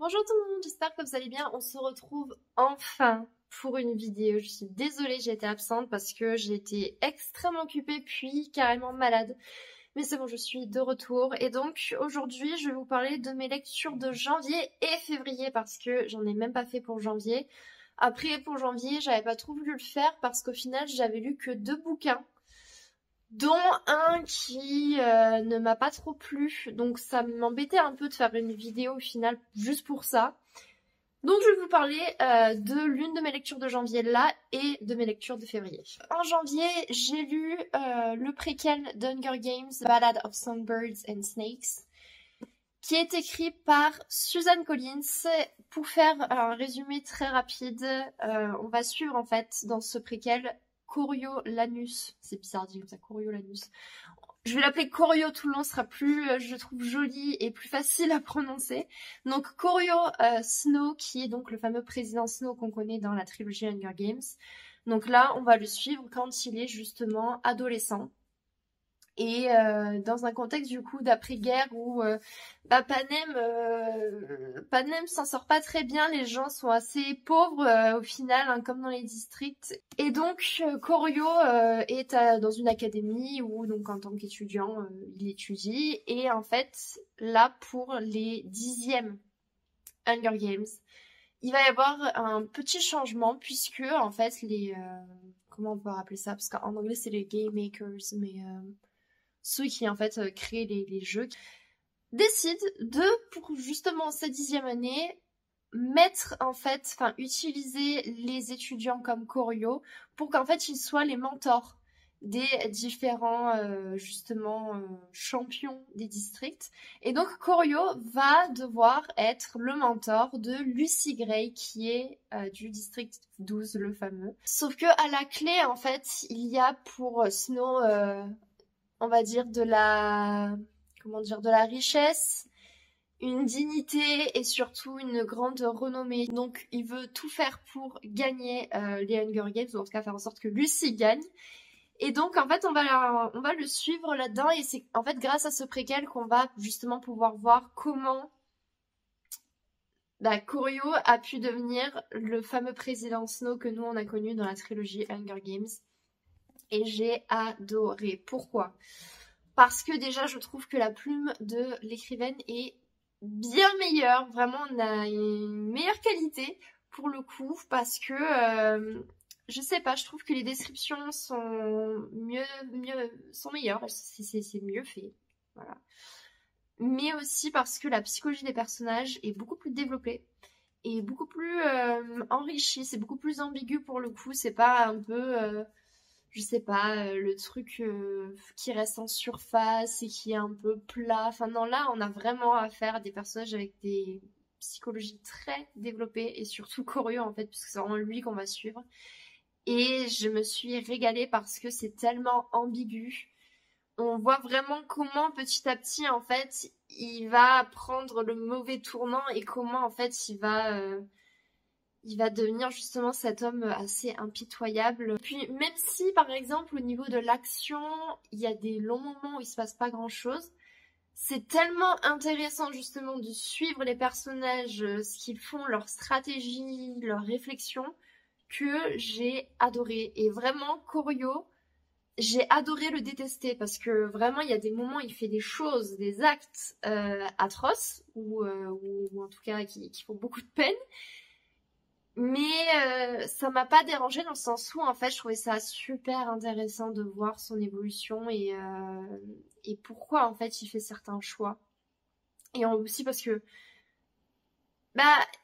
Bonjour tout le monde, j'espère que vous allez bien. On se retrouve enfin pour une vidéo. Je suis désolée, j'ai été absente parce que j'ai été extrêmement occupée puis carrément malade. Mais c'est bon, je suis de retour. Et donc aujourd'hui, je vais vous parler de mes lectures de janvier et février parce que j'en ai même pas fait pour janvier. Après, pour janvier, j'avais pas trop voulu le faire parce qu'au final, j'avais lu que 2 bouquins, dont un qui ne m'a pas trop plu. Donc ça m'embêtait un peu de faire une vidéo au final juste pour ça. Donc je vais vous parler de l'une de mes lectures de janvier là et de mes lectures de février. En janvier, j'ai lu le préquel d'Hunger Games, The Ballad of Songbirds and Snakes, qui est écrit par Suzanne Collins. Pour faire un résumé très rapide, on va suivre en fait dans ce préquel Coriolanus. C'est bizarre de dire comme ça, Coriolanus. Je vais l'appeler Corio tout le long, ce sera plus, je trouve, joli et plus facile à prononcer. Donc Corio Snow, qui est donc le fameux président Snow qu'on connaît dans la trilogie Hunger Games. Donc là, on va le suivre quand il est justement adolescent. Et dans un contexte du coup d'après-guerre où Panem s'en sort pas très bien, les gens sont assez pauvres au final, hein, comme dans les districts. Et donc Corio est dans une académie où donc en tant qu'étudiant il étudie, et en fait là pour les 10e Hunger Games, il va y avoir un petit changement puisque en fait les comment on peut rappeler ça, parce qu'en anglais c'est les game makers, mais ceux qui en fait créent les jeux, décident de, pour justement cette 10e année, mettre en fait, enfin utiliser les étudiants comme Corio pour qu'en fait ils soient les mentors des différents justement champions des districts. Et donc Corio va devoir être le mentor de Lucy Gray, qui est du district 12, le fameux. Sauf que à la clé en fait il y a pour Snow on va dire de la, comment dire, de la richesse, une dignité et surtout une grande renommée. Donc il veut tout faire pour gagner les Hunger Games, ou en tout cas faire en sorte que Lucy gagne. Et donc en fait on va le suivre là-dedans, et c'est en fait grâce à ce préquel qu'on va justement pouvoir voir comment Corio a pu devenir le fameux président Snow que nous on a connu dans la trilogie Hunger Games. Et j'ai adoré. Pourquoi ? Parce que déjà je trouve que la plume de l'écrivaine est bien meilleure, vraiment on a une meilleure qualité pour le coup, parce que je sais pas, je trouve que les descriptions sont sont meilleures, c'est mieux fait, voilà. Mais aussi parce que la psychologie des personnages est beaucoup plus développée et beaucoup plus enrichie, c'est beaucoup plus ambigu pour le coup, c'est pas un peu je sais pas, le truc qui reste en surface et qui est un peu plat. Enfin non, là, on a vraiment affaire à des personnages avec des psychologies très développées, et surtout Corio en fait, puisque c'est vraiment lui qu'on va suivre. Et je me suis régalée parce que c'est tellement ambigu. On voit vraiment comment petit à petit, en fait, il va prendre le mauvais tournant, et comment en fait il va devenir justement cet homme assez impitoyable. Puis même si par exemple au niveau de l'action, il y a des longs moments où il se passe pas grand chose, c'est tellement intéressant justement de suivre les personnages, ce qu'ils font, leur stratégie, leurs réflexions, que j'ai adoré. Et vraiment Corio, j'ai adoré le détester parce que vraiment il y a des moments où il fait des choses, des actes atroces, ou en tout cas qui font beaucoup de peine. Mais ça m'a pas dérangé dans le sens où en fait je trouvais ça super intéressant de voir son évolution, et pourquoi en fait il fait certains choix. Et aussi parce que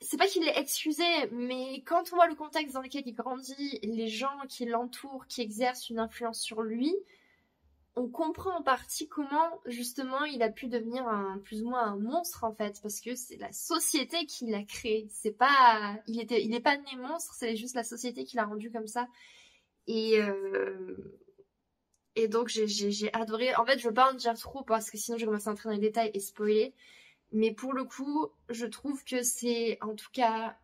c'est pas qu'il est excusé, mais quand on voit le contexte dans lequel il grandit, les gens qui l'entourent, qui exercent une influence sur lui, on comprend en partie comment justement il a pu devenir plus ou moins un monstre en fait, parce que c'est la société qui l'a créé. C'est pas, il est pas né monstre, c'est juste la société qui l'a rendu comme ça. Et et donc j'ai adoré. En fait, je veux pas en dire trop parce que sinon je vais commencer à entrer dans les détails et spoiler. Mais pour le coup, je trouve que c'est en tout cas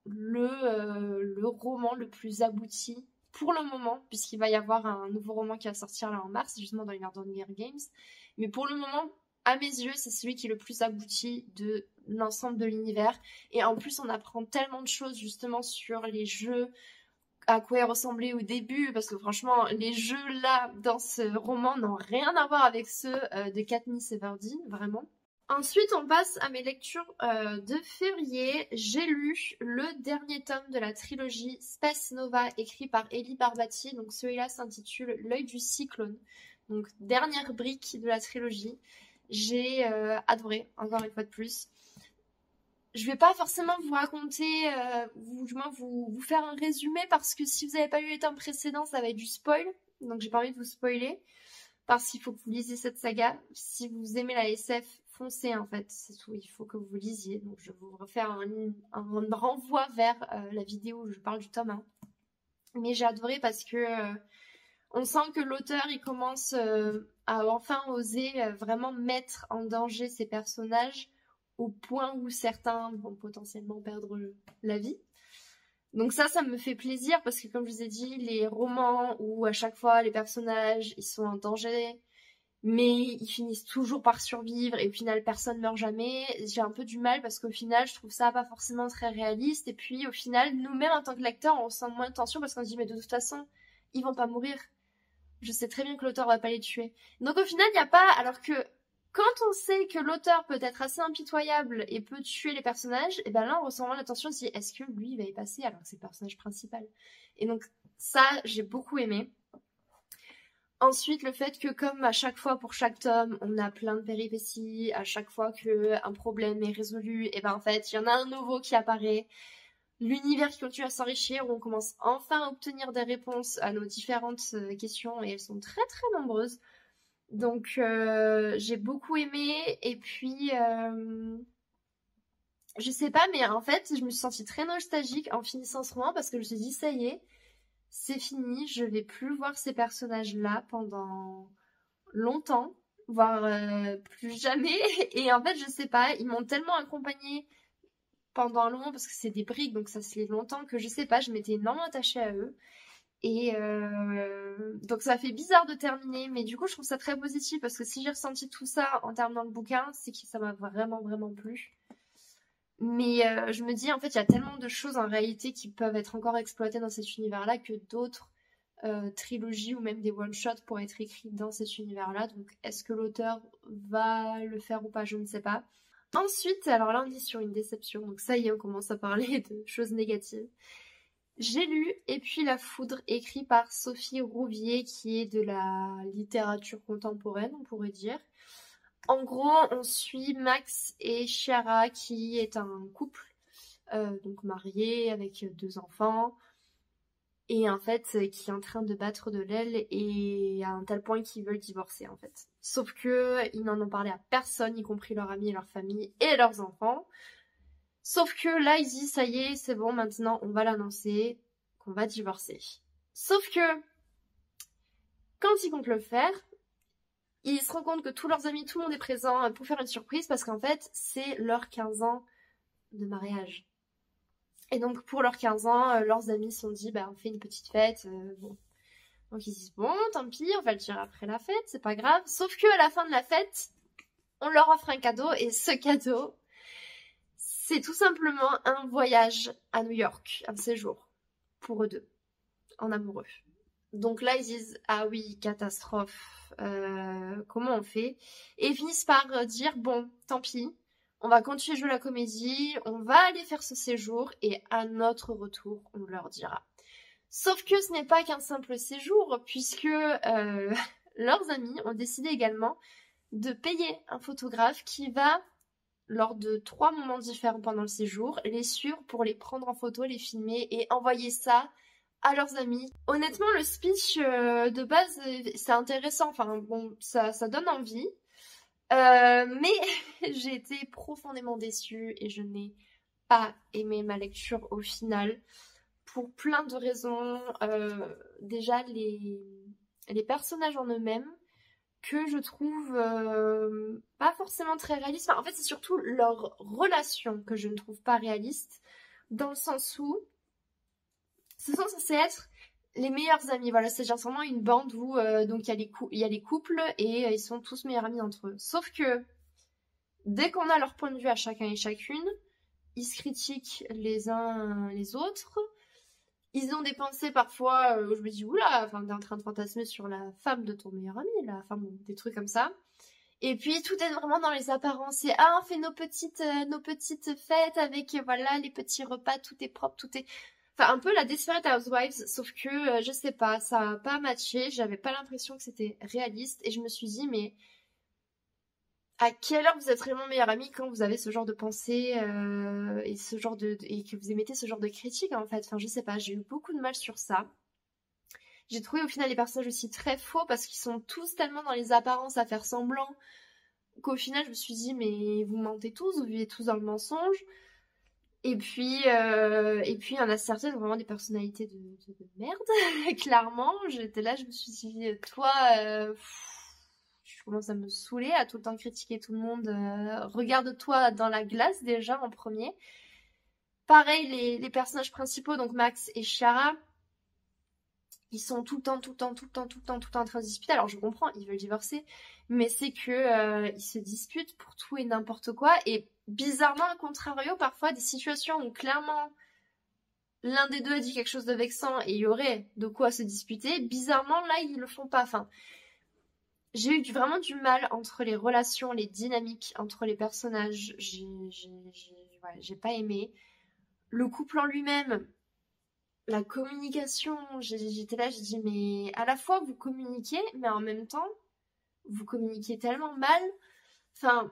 le roman le plus abouti pour le moment, puisqu'il va y avoir un nouveau roman qui va sortir là en mars, justement dans l'univers d'Hunger Games. Mais pour le moment, à mes yeux, c'est celui qui est le plus abouti de l'ensemble de l'univers. Et en plus, on apprend tellement de choses justement sur les jeux, à quoi ils ressemblaient au début, parce que franchement, les jeux là, dans ce roman, n'ont rien à voir avec ceux de Katniss Everdeen, vraiment. Ensuite, on passe à mes lectures de février. J'ai lu le dernier tome de la trilogie Space Nova, écrit par Elie Barbati. Donc celui-là s'intitule L'œil du cyclone. Donc dernière brique de la trilogie. J'ai adoré, encore une fois de plus. Je vais pas forcément vous raconter, ou du moins vous faire un résumé, parce que si vous n'avez pas lu les tomes précédents, ça va être du spoil. Donc j'ai pas envie de vous spoiler, parce qu'il faut que vous lisiez cette saga. Si vous aimez la SF, foncez en fait, c'est tout, il faut que vous lisiez. Donc je vais vous refaire un renvoi vers la vidéo où je parle du tome 1. Mais j'ai adoré parce que on sent que l'auteur il commence à enfin oser vraiment mettre en danger ses personnages, au point où certains vont potentiellement perdre la vie. Donc ça me fait plaisir parce que, comme je vous ai dit, les romans où à chaque fois les personnages ils sont en danger, mais ils finissent toujours par survivre et au final personne meurt jamais, j'ai un peu du mal parce qu'au final je trouve ça pas forcément très réaliste. Et puis au final, nous-mêmes en tant que lecteurs, on sent moins de tension parce qu'on se dit mais de toute façon ils vont pas mourir, je sais très bien que l'auteur va pas les tuer. Donc au final il n'y a pas, alors que quand on sait que l'auteur peut être assez impitoyable et peut tuer les personnages, et ben là on ressent vraiment la tension, on se dit est-ce que lui il va y passer alors que c'est le personnage principal. Et donc ça j'ai beaucoup aimé. Ensuite, le fait que comme à chaque fois pour chaque tome, on a plein de péripéties, à chaque fois qu'un problème est résolu, et ben en fait, il y en a un nouveau qui apparaît, l'univers qui continue à s'enrichir, où on commence enfin à obtenir des réponses à nos différentes questions, et elles sont très très nombreuses. Donc j'ai beaucoup aimé, et puis je sais pas, mais en fait, je me suis sentie très nostalgique en finissant ce roman, parce que je me suis dit ça y est, c'est fini, je vais plus voir ces personnages-là pendant longtemps, voire plus jamais. Et en fait, je sais pas, ils m'ont tellement accompagnée pendant un long moment, parce que c'est des briques, donc ça se lit longtemps, que je sais pas, je m'étais énormément attachée à eux. Et donc ça fait bizarre de terminer, mais du coup je trouve ça très positif, parce que si j'ai ressenti tout ça en terminant le bouquin, c'est que ça m'a vraiment vraiment plu. Mais je me dis, en fait, il y a tellement de choses en réalité qui peuvent être encore exploitées dans cet univers-là, que d'autres trilogies ou même des one-shots pourraient être écrits dans cet univers-là. Donc, est-ce que l'auteur va le faire ou pas? Je ne sais pas. Ensuite, alors là, on est sur une déception. Donc ça y est, on commence à parler de choses négatives. J'ai lu Et puis la foudre, écrit par Sophie Rouvier, qui est de la littérature contemporaine, on pourrait dire. En gros, on suit Max et Chiara, qui est un couple, donc marié avec 2 enfants, et en fait qui est en train de battre de l'aile, et à un tel point qu'ils veulent divorcer en fait. Sauf que ils n'en ont parlé à personne, y compris leurs amis et leur famille et leurs enfants. Sauf que là, ils disent ça y est, c'est bon, maintenant on va l'annoncer qu'on va divorcer. Sauf que quand ils comptent le faire, ils se rendent compte que tous leurs amis, tout le monde est présent pour faire une surprise, parce qu'en fait, c'est leurs 15 ans de mariage. Et donc, pour leurs 15 ans, leurs amis se sont dit, bah, on fait une petite fête. Bon. Donc, ils se disent, bon, tant pis, on va le dire après la fête, c'est pas grave. Sauf que à la fin de la fête, on leur offre un cadeau, et ce cadeau, c'est tout simplement un voyage à New York, un séjour, pour eux deux, en amoureux. Donc là, ils disent, ah oui, catastrophe, comment on fait? Et ils finissent par dire, bon, tant pis, on va continuer de jouer la comédie, on va aller faire ce séjour, et à notre retour, on leur dira. Sauf que ce n'est pas qu'un simple séjour, puisque leurs amis ont décidé également de payer un photographe qui va, lors de 3 moments différents pendant le séjour, les suivre pour les prendre en photo, les filmer et envoyer ça à leurs amis. Honnêtement, le speech de base, c'est intéressant, enfin bon, ça donne envie. Mais j'ai été profondément déçue et je n'ai pas aimé ma lecture au final, pour plein de raisons. Déjà, les personnages en eux-mêmes, que je trouve pas forcément très réalistes. Enfin, en fait, c'est surtout leur relation que je ne trouve pas réaliste, dans le sens où ce sont censés être les meilleurs amis. Voilà, c'est vraiment une bande où donc il y a les couples et ils sont tous meilleurs amis entre eux. Sauf que dès qu'on a leur point de vue à chacun et chacune, ils se critiquent les uns les autres. Ils ont des pensées parfois où je me dis oula, enfin t'es en train de fantasmer sur la femme de ton meilleur ami là, enfin bon, des trucs comme ça. Et puis tout est vraiment dans les apparences. Et on fait nos petites fêtes avec voilà les petits repas, tout est propre, tout est. Enfin un peu la Desperate Housewives, sauf que je sais pas, ça a pas matché. J'avais pas l'impression que c'était réaliste et je me suis dit mais à quelle heure vous êtes vraiment meilleur ami quand vous avez ce genre de pensée et ce genre et que vous émettez ce genre de critiques en fait. Enfin je sais pas, j'ai eu beaucoup de mal sur ça. J'ai trouvé au final les personnages aussi très faux parce qu'ils sont tous tellement dans les apparences à faire semblant qu'au final je me suis dit mais vous mentez tous, vous vivez tous dans le mensonge. Et puis il y en a certaines vraiment des personnalités de merde, clairement. J'étais là, je me suis dit toi je commence à me saouler à tout le temps critiquer tout le monde. Regarde-toi dans la glace déjà en premier. Pareil les personnages principaux donc Max et Chiara. Ils sont tout le temps en train de se disputer. Alors je comprends, ils veulent divorcer, mais c'est que ils se disputent pour tout et n'importe quoi. Et bizarrement, à contrario, parfois des situations où clairement l'un des deux a dit quelque chose de vexant et il y aurait de quoi se disputer, bizarrement là ils le font pas. Enfin, j'ai eu vraiment du mal entre les relations, les dynamiques entre les personnages. J'ai pas aimé. Le couple en lui-même. La communication, j'étais là, j'ai dit, mais à la fois vous communiquez, mais en même temps, vous communiquez tellement mal. Enfin,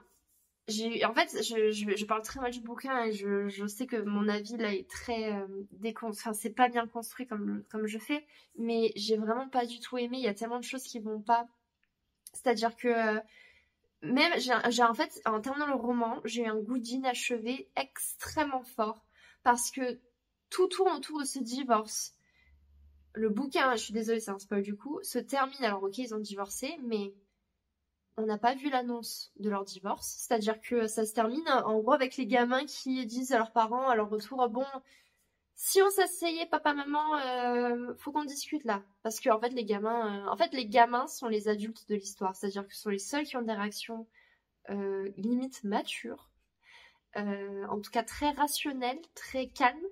en fait, je parle très mal du bouquin et je sais que mon avis là est très enfin, c'est pas bien construit comme je fais, mais j'ai vraiment pas du tout aimé. Il y a tellement de choses qui vont pas. C'est-à-dire que même, en fait, en terminant le roman, j'ai eu un goût d'inachevé extrêmement fort parce que tout tourne autour de ce divorce. Le bouquin, je suis désolée, c'est un spoil du coup, se termine. Alors ok, ils ont divorcé, mais on n'a pas vu l'annonce de leur divorce. C'est-à-dire que ça se termine en gros avec les gamins qui disent à leurs parents à leur retour, bon, si on s'asseyait, papa, maman, faut qu'on discute là. Parce que en fait, les gamins sont les adultes de l'histoire. C'est-à-dire que ce sont les seuls qui ont des réactions limite matures, en tout cas très rationnelles, très calmes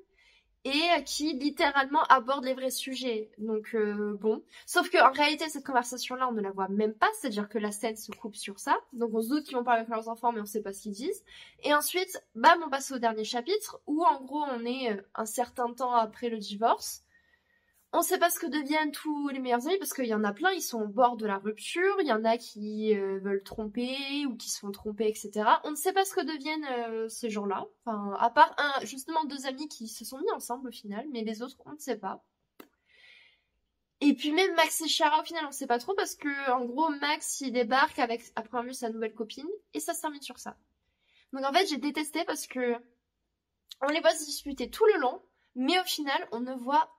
et qui littéralement aborde les vrais sujets. Donc bon, sauf que en réalité cette conversation-là, on ne la voit même pas, c'est-à-dire que la scène se coupe sur ça. Donc on se doute qu'ils vont parler avec leurs enfants, mais on sait pas ce qu'ils disent. Et ensuite, bam, on passe au dernier chapitre où en gros on est un certain temps après le divorce. On sait pas ce que deviennent tous les meilleurs amis parce qu'il y en a plein, ils sont au bord de la rupture, il y en a qui veulent tromper ou qui se font tromper, etc. On ne sait pas ce que deviennent ces gens-là. Enfin, à part justement deux amis qui se sont mis ensemble au final, mais les autres, on ne sait pas. Et puis même Max et Chiara, au final, on ne sait pas trop parce que en gros, Max, il débarque avec, après avoir vu sa nouvelle copine et ça se termine sur ça. Donc en fait, j'ai détesté parce que on les voit se disputer tout le long, mais au final, on ne voit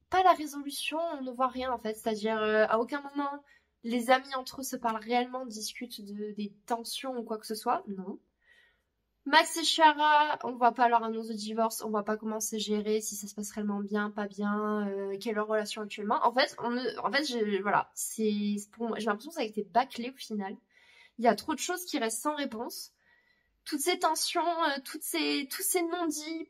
pas la résolution, on ne voit rien en fait. C'est-à-dire, à aucun moment, les amis entre eux se parlent réellement, discutent des tensions ou quoi que ce soit. Non. Max et Chiara, on voit pas leur annonce de divorce, on voit pas comment c'est géré, si ça se passe réellement bien, pas bien, quelle est leur relation actuellement. En fait, voilà, pour moi, j'ai l'impression que ça a été bâclé au final. Il y a trop de choses qui restent sans réponse. Toutes ces tensions, tous ces non-dits,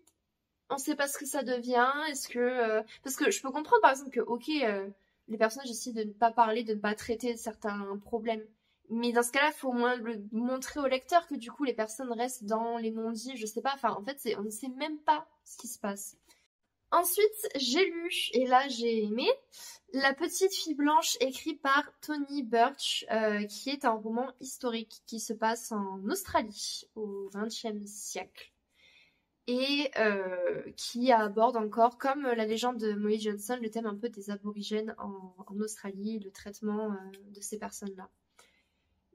on sait pas ce que ça devient. Est-ce que parce que je peux comprendre par exemple que ok les personnages décident de ne pas parler, de ne pas traiter certains problèmes, mais dans ce cas-là, il faut au moins le montrer au lecteur que du coup les personnes restent dans les non-dits. Je sais pas. Enfin, en fait, on ne sait même pas ce qui se passe. Ensuite, j'ai lu et là j'ai aimé La petite fille blanche écrit par Tony Birch, qui est un roman historique qui se passe en Australie au XXe siècle. Et qui aborde encore, comme la légende de Molly Johnson, le thème un peu des aborigènes en Australie, le traitement de ces personnes-là.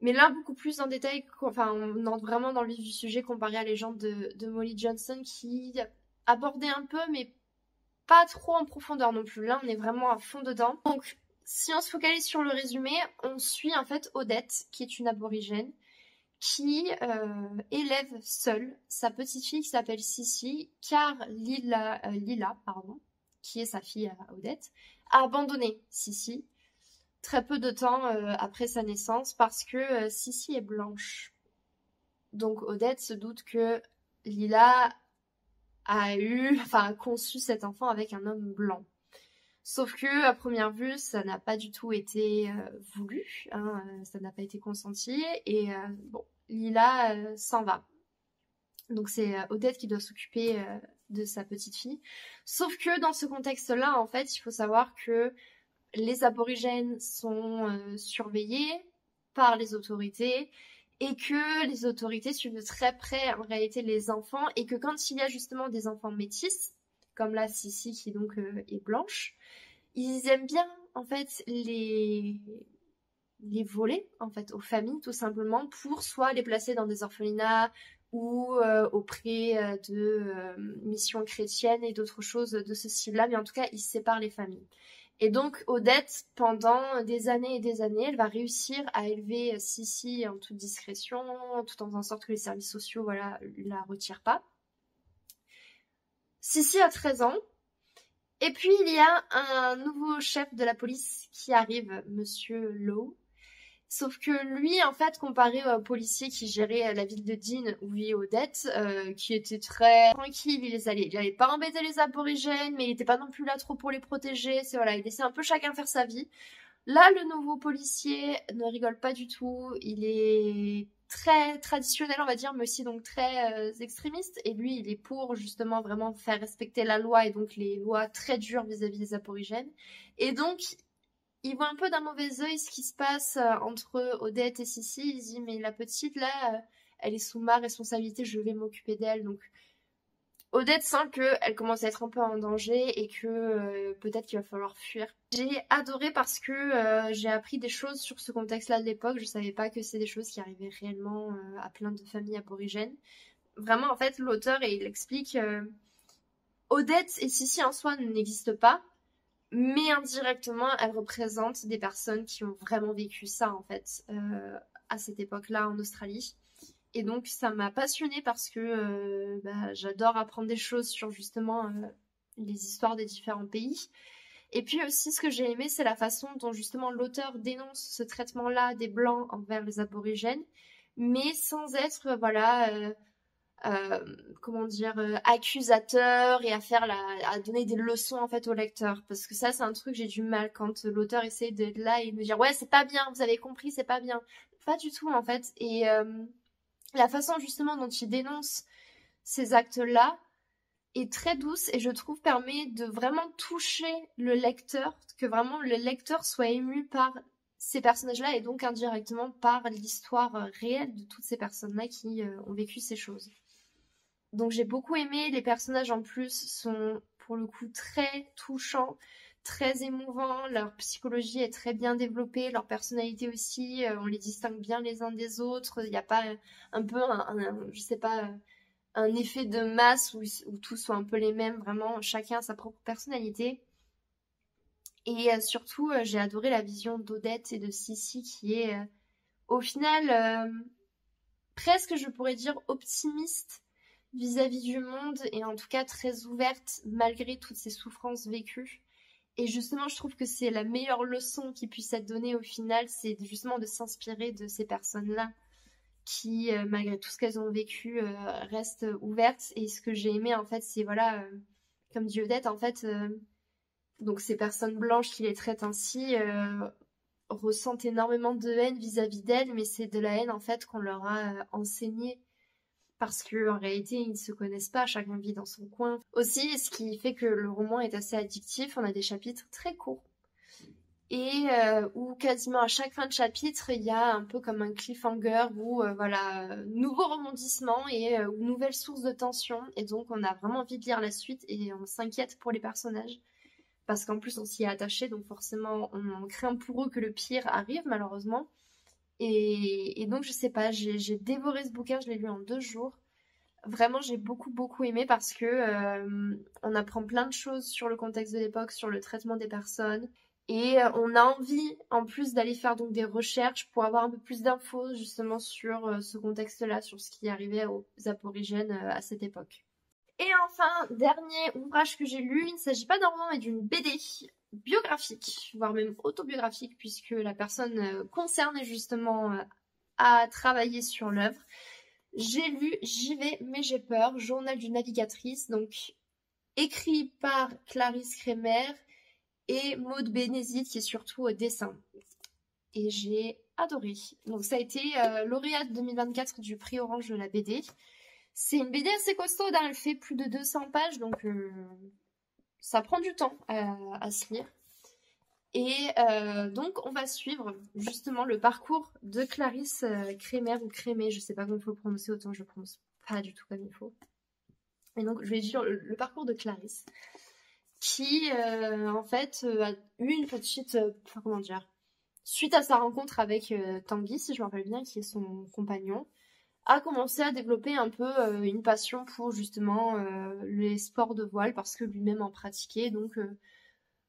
Mais là, beaucoup plus en détail, enfin, on entre vraiment dans le vif du sujet comparé à la légende de Molly Johnson qui abordait un peu, mais pas trop en profondeur non plus. Là, on est vraiment à fond dedans. Donc, si on se focalise sur le résumé, on suit en fait Odette, qui est une aborigène, qui élève seule sa petite fille qui s'appelle Sissi, car Lila, qui est sa fille à Odette, a abandonné Sissi très peu de temps après sa naissance parce que Sissi est blanche. Donc Odette se doute que Lila a conçu cet enfant avec un homme blanc. Sauf que à première vue, ça n'a pas du tout été voulu, hein, ça n'a pas été consenti, et bon, Lila s'en va. Donc c'est Odette qui doit s'occuper de sa petite fille. Sauf que dans ce contexte-là, en fait, il faut savoir que les aborigènes sont surveillés par les autorités et que les autorités suivent de très près en réalité les enfants, et que quand il y a justement des enfants métis, comme là Sissi qui donc est blanche, ils aiment bien en fait les voler en fait aux familles tout simplement, pour soit les placer dans des orphelinats ou auprès de missions chrétiennes et d'autres choses de ce style-là, mais en tout cas ils séparent les familles. Et donc Odette, pendant des années et des années, elle va réussir à élever Sissi en toute discrétion, tout en faisant en sorte que les services sociaux la retirent pas. Sissi a 13 ans. Et puis il y a un nouveau chef de la police qui arrive, Monsieur Lowe. Sauf que lui, en fait, comparé au policier qui gérait la ville de Dean où vit Odette, qui était très tranquille, il allait pas embêter les aborigènes, mais il était pas non plus là trop pour les protéger. C'est voilà, il laissait un peu chacun faire sa vie. Là, le nouveau policier ne rigole pas du tout. Il est très traditionnel, on va dire, mais aussi donc très extrémiste. Et lui, il est pour justement vraiment faire respecter la loi, et donc les lois très dures vis-à-vis des aborigènes. Et donc, il voit un peu d'un mauvais œil ce qui se passe entre Odette et Sissi. Il dit, mais la petite là, elle est sous ma responsabilité, je vais m'occuper d'elle. Donc Odette sent qu'elle commence à être un peu en danger et que peut-être qu'il va falloir fuir. J'ai adoré parce que j'ai appris des choses sur ce contexte-là de l'époque. Je savais pas que c'est des choses qui arrivaient réellement à plein de familles aborigènes. Vraiment, en fait, l'auteur, il explique Odette et Sissi en soi n'existent pas, mais indirectement, elles représentent des personnes qui ont vraiment vécu ça, en fait, à cette époque-là en Australie. Et donc, ça m'a passionnée parce que j'adore apprendre des choses sur justement les histoires des différents pays. Et puis aussi, ce que j'ai aimé, c'est la façon dont justement l'auteur dénonce ce traitement-là des Blancs envers les aborigènes, mais sans être, accusateur et à donner des leçons en fait au lecteur. Parce que ça, c'est un truc, j'ai du mal quand l'auteur essaie d'être là et de me dire ouais, c'est pas bien, vous avez compris, c'est pas bien. Pas du tout en fait. Et la façon justement dont il dénonce ces actes-là est très douce, et je trouve permet de vraiment toucher le lecteur, que vraiment le lecteur soit ému par ces personnages-là et donc indirectement par l'histoire réelle de toutes ces personnes-là qui ont vécu ces choses. Donc j'ai beaucoup aimé, les personnages en plus sont pour le coup très touchants, très émouvants, leur psychologie est très bien développée, leur personnalité aussi, on les distingue bien les uns des autres, il n'y a pas un peu je sais pas, un effet de masse où tous sont un peu les mêmes, vraiment chacun a sa propre personnalité. Et surtout j'ai adoré la vision d'Odette et de Sissi qui est au final presque, je pourrais dire, optimiste vis-à-vis du monde, et en tout cas très ouverte malgré toutes ces souffrances vécues. Et justement, je trouve que c'est la meilleure leçon qui puisse être donnée au final, c'est justement de s'inspirer de ces personnes-là qui, malgré tout ce qu'elles ont vécu, restent ouvertes. Et ce que j'ai aimé, en fait, c'est, comme dit Odette, en fait, donc ces personnes blanches qui les traitent ainsi ressentent énormément de haine vis-à-vis d'elles, mais c'est de la haine, en fait, qu'on leur a enseignée. Parce qu'en réalité, ils ne se connaissent pas, chacun vit dans son coin. Aussi, ce qui fait que le roman est assez addictif, on a des chapitres très courts. Et où quasiment à chaque fin de chapitre, il y a un peu comme un cliffhanger où, nouveau rebondissement et nouvelle source de tension. Et donc, on a vraiment envie de lire la suite et on s'inquiète pour les personnages. Parce qu'en plus, on s'y est attaché, donc forcément, on craint pour eux que le pire arrive, malheureusement. Et donc, je sais pas, j'ai dévoré ce bouquin, je l'ai lu en 2 jours. Vraiment, j'ai beaucoup, beaucoup aimé parce que on apprend plein de choses sur le contexte de l'époque, sur le traitement des personnes. Et on a envie, en plus, d'aller faire donc des recherches pour avoir un peu plus d'infos, justement, sur ce contexte-là, sur ce qui arrivait aux aborigènes à cette époque. Et enfin, dernier ouvrage que j'ai lu, il ne s'agit pas d'un roman, mais d'une BD biographique, voire même autobiographique, puisque la personne concernée justement a travaillé sur l'œuvre. J'ai lu J'y vais mais j'ai peur, journal d'une navigatrice, donc écrit par Clarisse Kremer et Maud Bénézit qui est surtout au dessin. Et j'ai adoré. Donc ça a été lauréate 2024 du prix Orange de la BD. C'est une BD assez costaud, hein, elle fait plus de 200 pages, donc ça prend du temps à se lire. Et donc on va suivre justement le parcours de Clarisse Kremer ou Crémé, je sais pas comment il faut le prononcer, autant je le prononce pas du tout comme il faut. Et donc je vais dire le parcours de Clarisse, qui en fait a eu une petite, comment dire, suite à sa rencontre avec Tanguy, si je me rappelle bien, qui est son compagnon, a commencé à développer un peu une passion pour justement les sports de voile parce que lui-même en pratiquait, donc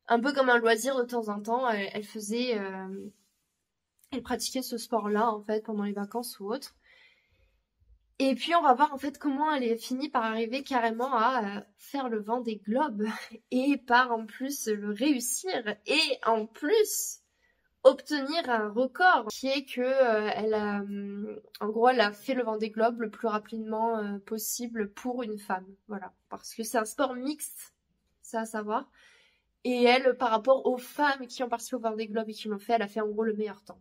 un peu comme un loisir de temps en temps, elle pratiquait ce sport-là en fait pendant les vacances ou autre. Et puis on va voir en fait comment elle est finie par arriver carrément à faire le Vendée Globe et par en plus le réussir et en plus obtenir un record qui est que elle a fait le Vendée Globe le plus rapidement possible pour une femme, voilà, parce que c'est un sport mixte, ça à savoir. Et elle, par rapport aux femmes qui ont participé au Vendée Globe et qui l'ont fait, elle a fait en gros le meilleur temps.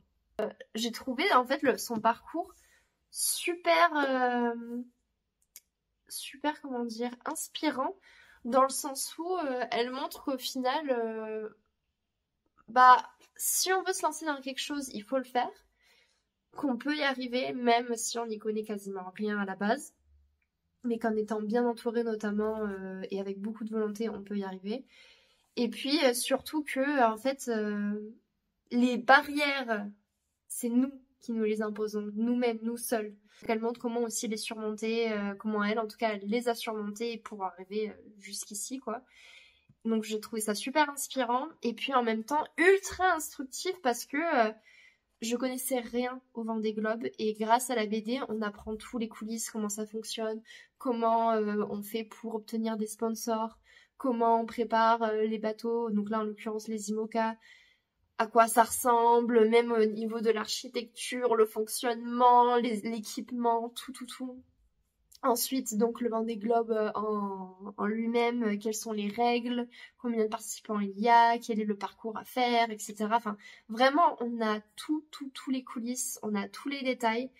J'ai trouvé en fait son parcours super, comment dire, inspirant, dans le sens où elle montre qu'au final, si on veut se lancer dans quelque chose, il faut le faire, qu'on peut y arriver même si on n'y connaît quasiment rien à la base, mais qu'en étant bien entouré notamment et avec beaucoup de volonté, on peut y arriver. Et puis surtout que en fait les barrières, c'est nous qui nous les imposons, nous-mêmes, nous seuls. Elle montre comment aussi les surmonter, comment elle, en tout cas, elle les a surmontés pour arriver jusqu'ici, quoi. Donc j'ai trouvé ça super inspirant et puis en même temps ultra instructif parce que je connaissais rien au Vendée Globe et grâce à la BD, on apprend tous les coulisses, comment ça fonctionne, comment on fait pour obtenir des sponsors, comment on prépare les bateaux, donc là en l'occurrence les IMOCA, à quoi ça ressemble, même au niveau de l'architecture, le fonctionnement, l'équipement, tout. Ensuite, donc le Vendée Globe en lui-même, quelles sont les règles, combien de participants il y a, quel est le parcours à faire, etc. Enfin, vraiment, on a tous les coulisses, on a tous les détails.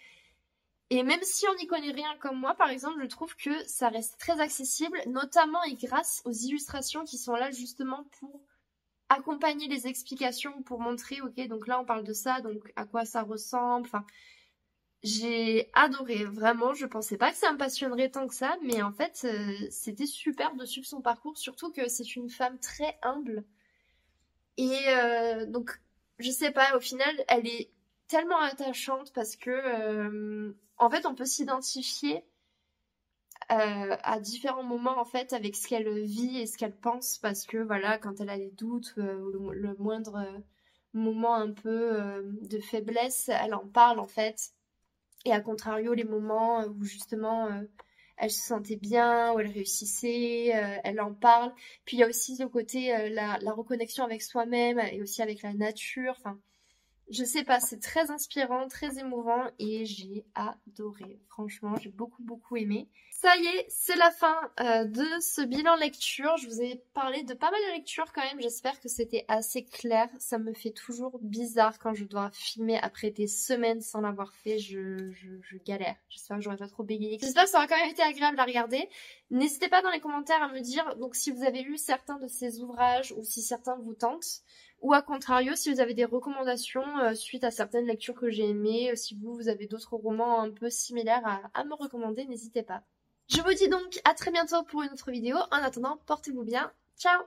Et même si on n'y connaît rien comme moi, par exemple, je trouve que ça reste très accessible, notamment et grâce aux illustrations qui sont là justement pour accompagner les explications, pour montrer, ok, donc là on parle de ça, donc à quoi ça ressemble, enfin... J'ai adoré, vraiment, je pensais pas que ça me passionnerait tant que ça, mais en fait, c'était super de suivre son parcours, surtout que c'est une femme très humble. Et donc, je sais pas, au final, elle est tellement attachante parce que, en fait, on peut s'identifier à différents moments, en fait, avec ce qu'elle vit et ce qu'elle pense, parce que, voilà, quand elle a des doutes, ou le moindre moment un peu de faiblesse, elle en parle, en fait. Et à contrario, les moments où justement elle se sentait bien, où elle réussissait, elle en parle. Puis il y a aussi le côté, la reconnexion avec soi-même et aussi avec la nature. Enfin, je sais pas, c'est très inspirant, très émouvant et j'ai adoré. Franchement, j'ai beaucoup aimé. Ça y est, c'est la fin de ce bilan lecture. Je vous ai parlé de pas mal de lectures quand même. J'espère que c'était assez clair. Ça me fait toujours bizarre quand je dois filmer après des semaines sans l'avoir fait. Je galère. J'espère que j'aurais pas trop bégayé. J'espère que ça aura quand même été agréable à regarder. N'hésitez pas dans les commentaires à me dire donc si vous avez lu certains de ces ouvrages ou si certains vous tentent. Ou à contrario, si vous avez des recommandations suite à certaines lectures que j'ai aimées, si vous avez d'autres romans un peu similaires à me recommander, n'hésitez pas. Je vous dis donc à très bientôt pour une autre vidéo. En attendant, portez-vous bien. Ciao!